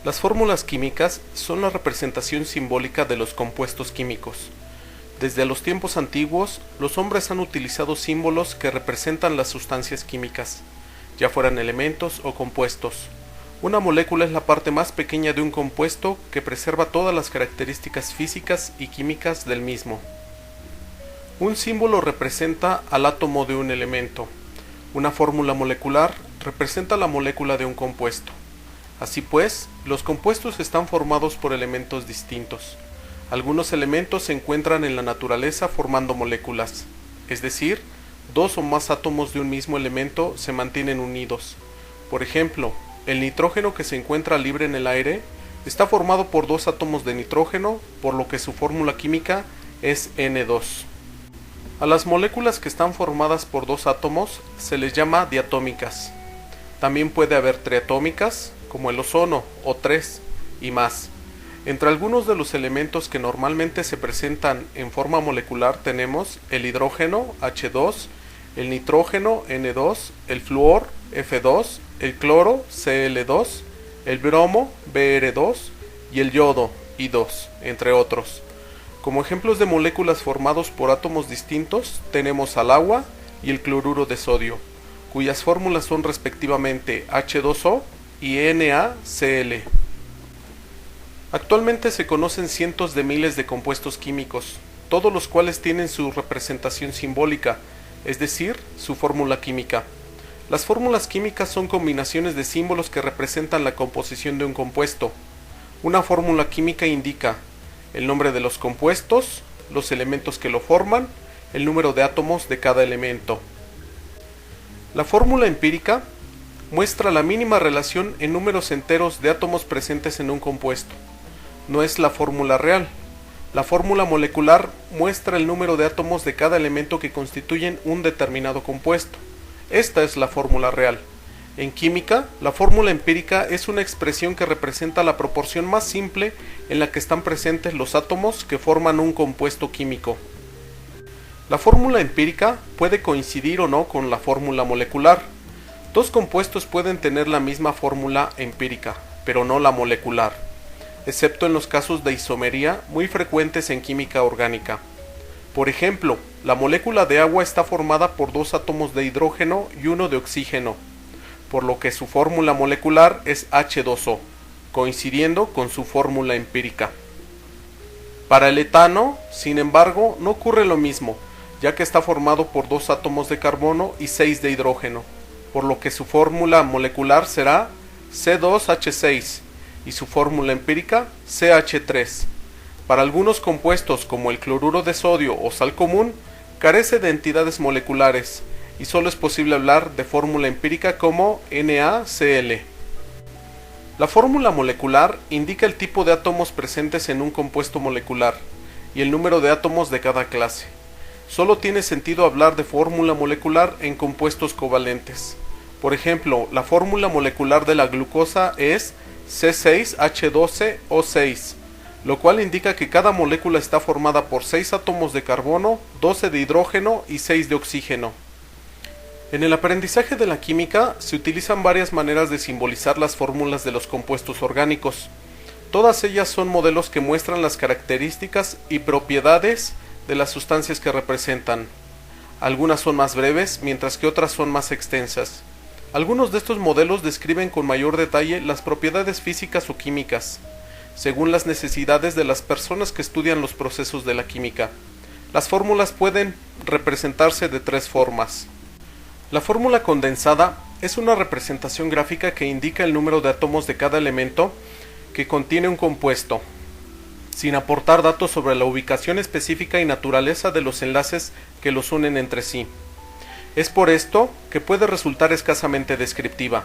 Las fórmulas químicas son la representación simbólica de los compuestos químicos. Desde los tiempos antiguos, los hombres han utilizado símbolos que representan las sustancias químicas, ya fueran elementos o compuestos. Una molécula es la parte más pequeña de un compuesto que preserva todas las características físicas y químicas del mismo. Un símbolo representa al átomo de un elemento. Una fórmula molecular representa la molécula de un compuesto. Así pues, los compuestos están formados por elementos distintos. Algunos elementos se encuentran en la naturaleza formando moléculas, es decir, dos o más átomos de un mismo elemento se mantienen unidos. Por ejemplo, el nitrógeno que se encuentra libre en el aire está formado por dos átomos de nitrógeno, por lo que su fórmula química es N2. A las moléculas que están formadas por dos átomos se les llama diatómicas. También puede haber triatómicas, como el ozono, o tres, y más. Entre algunos de los elementos que normalmente se presentan en forma molecular tenemos el hidrógeno, H2, el nitrógeno, N2, el flúor, F2, el cloro, Cl2, el bromo, Br2, y el yodo, I2, entre otros. Como ejemplos de moléculas formados por átomos distintos tenemos al agua y el cloruro de sodio, cuyas fórmulas son respectivamente H2O y NaCl. Actualmente se conocen cientos de miles de compuestos químicos, todos los cuales tienen su representación simbólica, es decir, su fórmula química. Las fórmulas químicas son combinaciones de símbolos que representan la composición de un compuesto. Una fórmula química indica el nombre de los compuestos, los elementos que lo forman, el número de átomos de cada elemento. La fórmula empírica muestra la mínima relación en números enteros de átomos presentes en un compuesto. No es la fórmula real. La fórmula molecular muestra el número de átomos de cada elemento que constituyen un determinado compuesto. Esta es la fórmula real. En química, la fórmula empírica es una expresión que representa la proporción más simple en la que están presentes los átomos que forman un compuesto químico. La fórmula empírica puede coincidir o no con la fórmula molecular. Dos compuestos pueden tener la misma fórmula empírica, pero no la molecular, excepto en los casos de isomería muy frecuentes en química orgánica. Por ejemplo, la molécula de agua está formada por dos átomos de hidrógeno y uno de oxígeno, por lo que su fórmula molecular es H2O, coincidiendo con su fórmula empírica. Para el etano, sin embargo, no ocurre lo mismo, ya que está formado por dos átomos de carbono y 6 de hidrógeno, por lo que su fórmula molecular será C2H6 y su fórmula empírica CH3. Para algunos compuestos como el cloruro de sodio o sal común, carece de entidades moleculares, y solo es posible hablar de fórmula empírica como NaCl. La fórmula molecular indica el tipo de átomos presentes en un compuesto molecular y el número de átomos de cada clase. Solo tiene sentido hablar de fórmula molecular en compuestos covalentes. Por ejemplo, la fórmula molecular de la glucosa es C6H12O6, lo cual indica que cada molécula está formada por 6 átomos de carbono, 12 de hidrógeno y 6 de oxígeno. En el aprendizaje de la química se utilizan varias maneras de simbolizar las fórmulas de los compuestos orgánicos. Todas ellas son modelos que muestran las características y propiedades de las sustancias que representan. Algunas son más breves, mientras que otras son más extensas. Algunos de estos modelos describen con mayor detalle las propiedades físicas o químicas, según las necesidades de las personas que estudian los procesos de la química. Las fórmulas pueden representarse de tres formas. La fórmula condensada es una representación gráfica que indica el número de átomos de cada elemento que contiene un compuesto, sin aportar datos sobre la ubicación específica y naturaleza de los enlaces que los unen entre sí. Es por esto que puede resultar escasamente descriptiva,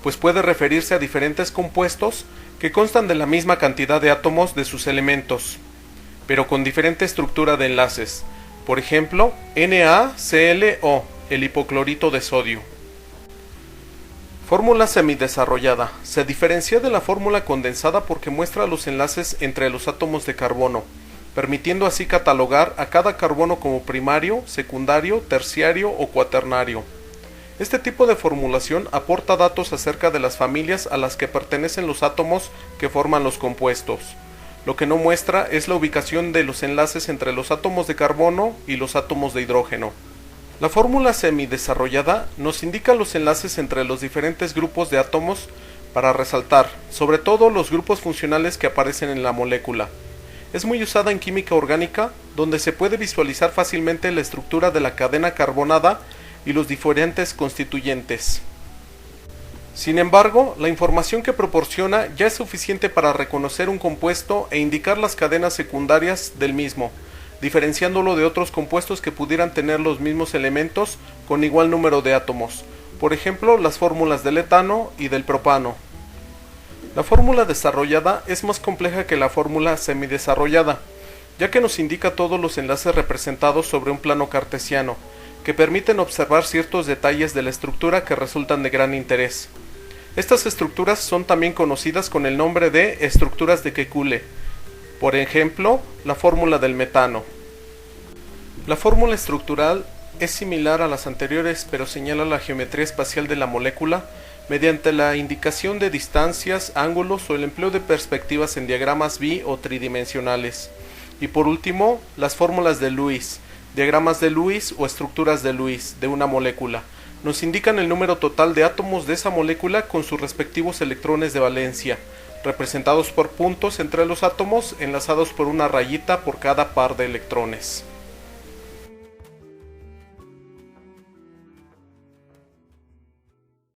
pues puede referirse a diferentes compuestos que constan de la misma cantidad de átomos de sus elementos, pero con diferente estructura de enlaces. Por ejemplo, NaClO, el hipoclorito de sodio. Fórmula semidesarrollada. Se diferencia de la fórmula condensada porque muestra los enlaces entre los átomos de carbono, permitiendo así catalogar a cada carbono como primario, secundario, terciario o cuaternario. Este tipo de formulación aporta datos acerca de las familias a las que pertenecen los átomos que forman los compuestos. Lo que no muestra es la ubicación de los enlaces entre los átomos de carbono y los átomos de hidrógeno. La fórmula semidesarrollada nos indica los enlaces entre los diferentes grupos de átomos para resaltar, sobre todo, los grupos funcionales que aparecen en la molécula. Es muy usada en química orgánica, donde se puede visualizar fácilmente la estructura de la cadena carbonada y los diferentes constituyentes. Sin embargo, la información que proporciona ya es suficiente para reconocer un compuesto e indicar las cadenas secundarias del mismo, diferenciándolo de otros compuestos que pudieran tener los mismos elementos con igual número de átomos, por ejemplo, las fórmulas del etano y del propano. La fórmula desarrollada es más compleja que la fórmula semidesarrollada, ya que nos indica todos los enlaces representados sobre un plano cartesiano, que permiten observar ciertos detalles de la estructura que resultan de gran interés. Estas estructuras son también conocidas con el nombre de estructuras de Kekulé, por ejemplo, la fórmula del metano. La fórmula estructural es similar a las anteriores, pero señala la geometría espacial de la molécula mediante la indicación de distancias, ángulos o el empleo de perspectivas en diagramas bi o tridimensionales. Y por último, las fórmulas de Lewis, diagramas de Lewis o estructuras de Lewis de una molécula. Nos indican el número total de átomos de esa molécula con sus respectivos electrones de valencia, representados por puntos entre los átomos enlazados por una rayita por cada par de electrones.